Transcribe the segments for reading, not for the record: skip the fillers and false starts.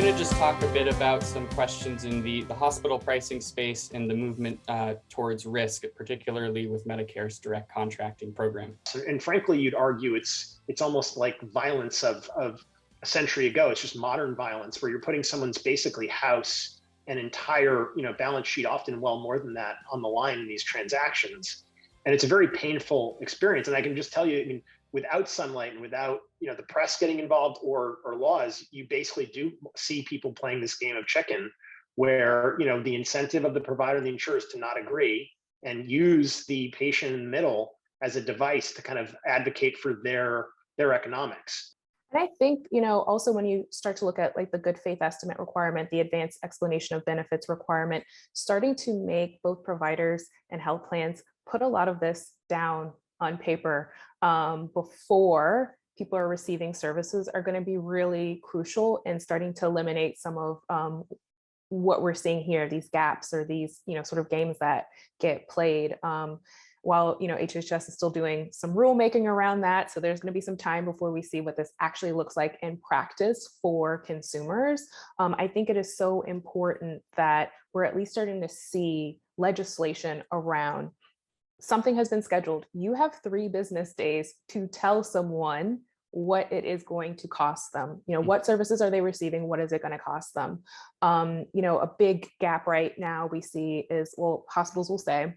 going to just talk a bit about some questions in the hospital pricing space and the movement towards risk, particularly with Medicare's direct contracting program. And frankly, you'd argue it's almost like violence of a century ago. It's just modern violence where you're putting someone's basically house and entire balance sheet, often well more than that, on the line in these transactions. And it's a very painful experience. And I can just tell you, I mean, without sunlight and without the press getting involved or laws, you basically do see people playing this game of chicken, where the incentive of the provider and the insurer is to not agree and use the patient in the middle as a device to kind of advocate for their economics. And I think, also when you start to look at like the good faith estimate requirement, the advanced explanation of benefits requirement, starting to make both providers and health plans put a lot of this down on paper before people are receiving services are going to be really crucial in starting to eliminate some of what we're seeing here, these gaps or these, sort of games that get played. While HHS is still doing some rulemaking around that, so there's going to be some time before we see what this actually looks like in practice for consumers. I think it is so important that we're at least starting to see legislation around something has been scheduled. You have 3 business days to tell someone what it is going to cost them. What services are they receiving? What is it going to cost them? A big gap right now we see is, well, hospitals will say,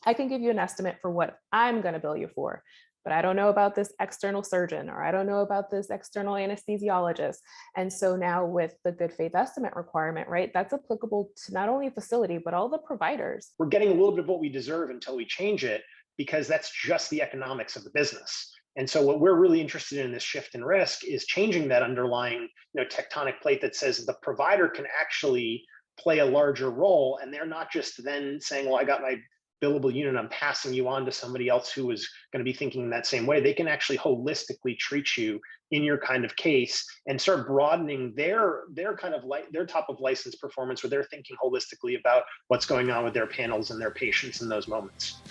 I can give you an estimate for what I'm going to bill you for, but I don't know about this external surgeon, or I don't know about this external anesthesiologist. And so now with the good faith estimate requirement, right, that's applicable to not only a facility, but all the providers. We're getting a little bit of what we deserve until we change it, because that's just the economics of the business. And so what we're really interested in this shift in risk is changing that underlying tectonic plate that says the provider can actually play a larger role. And they're not just then saying, well, I got my billable unit, I'm passing you on to somebody else who is going to be thinking that same way. They can actually holistically treat you in your kind of case and start broadening their kind of their top of license performance, where they're thinking holistically about what's going on with their panels and their patients in those moments.